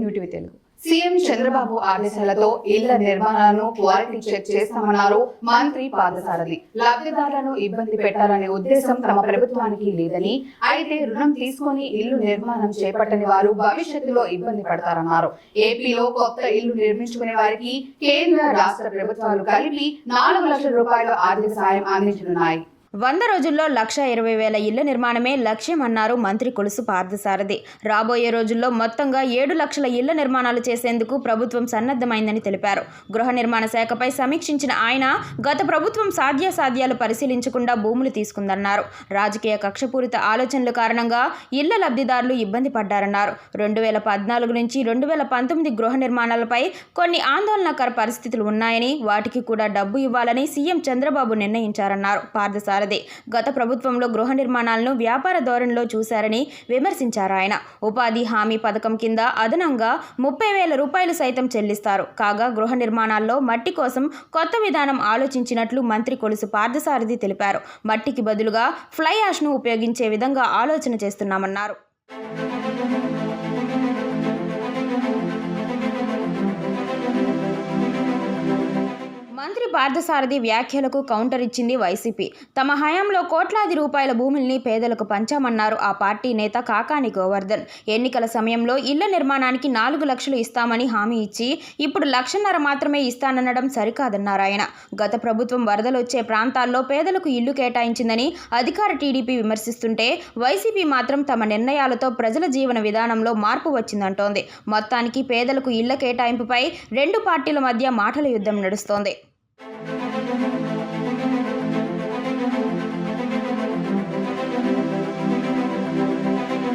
UTV Telugu. CM Chandrababu ఆదేశాలతో ఇళ్ల నిర్మాణాలను క్వాలిటీ చెక్ చేస్తామన్నారు మంత్రి పార్థసారథి. లబ్ధిదారులను ఇబ్బంది పెట్టాలనే ఉద్దేశం తమ ప్రభుత్వానికి లేదని, అయితే రుణం తీసుకుని ఇల్లు నిర్మాణం చేపట్టని వారు భవిష్యత్తులో ఇబ్బంది పడతారన్నారు. ఏపీలో కొత్త ఇల్లు నిర్మించుకునే వారికి కేంద్ర రాష్ట్ర ప్రభుత్వాలు కలిపి 4 లక్షల రూపాయల ఆర్థిక సాయం అందించనున్నాయి. 100 రోజుల్లో 1,20,000 ఇళ్ల నిర్మాణమే లక్ష్యమన్నారు మంత్రి కొలుసు పార్థసారథి. రాబోయే రోజుల్లో మొత్తంగా 7 లక్షల ఇళ్ల నిర్మాణాలు చేసేందుకు ప్రభుత్వం సన్నద్ధమైందని తెలిపారు. గృహ నిర్మాణ శాఖపై సమీక్షించిన ఆయన గత ప్రభుత్వం సాధ్యాసాధ్యాలు పరిశీలించకుండా భూములు తీసుకుందన్నారు. రాజకీయ కక్షపూరిత ఆలోచనల కారణంగా ఇళ్ల లబ్ధిదారులు ఇబ్బంది పడ్డారన్నారు. 2014 నుంచి 2019 గృహ నిర్మాణాలపై కొన్ని ఆందోళనకర పరిస్థితులు ఉన్నాయని, వాటికి కూడా డబ్బు ఇవ్వాలని సీఎం చంద్రబాబు నిర్ణయించారన్నారు పార్థసారథి. గత ప్రభుత్వంలో గృహ నిర్మాణాలను వ్యాపార ధోరణిలో చూశారని విమర్శించారు ఆయన. ఉపాధి హామీ పథకం కింద అదనంగా 30,000 రూపాయలు సైతం చెల్లిస్తారు. కాగా గృహ నిర్మాణాల్లో మట్టి కోసం కొత్త విధానం ఆలోచించినట్లు మంత్రి కొలుసు పార్థసారథి తెలిపారు. మట్టికి బదులుగా ఫ్లై యాష్ను ఉపయోగించే విధంగా ఆలోచన చేస్తున్నామన్నారు. మంత్రి పార్థసారథి వ్యాఖ్యలకు కౌంటర్ ఇచ్చింది వైసీపీ. తమ హయాంలో కోట్లాది రూపాయల భూముల్ని పేదలకు పంచామన్నారు ఆ పార్టీ నేత కాకాని గోవర్ధన్. ఎన్నికల సమయంలో ఇళ్ల నిర్మాణానికి 4 లక్షలు ఇస్తామని హామీ ఇచ్చి ఇప్పుడు 1,50,000 మాత్రమే ఇస్తాననడం సరికాదన్నారు ఆయన. గత ప్రభుత్వం వరదలు వచ్చే ప్రాంతాల్లో పేదలకు ఇళ్లు కేటాయించిందని అధికార టీడీపీ విమర్శిస్తుంటే, వైసీపీ మాత్రం తమ నిర్ణయాలతో ప్రజల జీవన విధానంలో మార్పు వచ్చిందంటోంది. మొత్తానికి పేదలకు ఇళ్ల కేటాయింపుపై 2 పార్టీల మధ్య మాటల యుద్ధం నడుస్తోంది.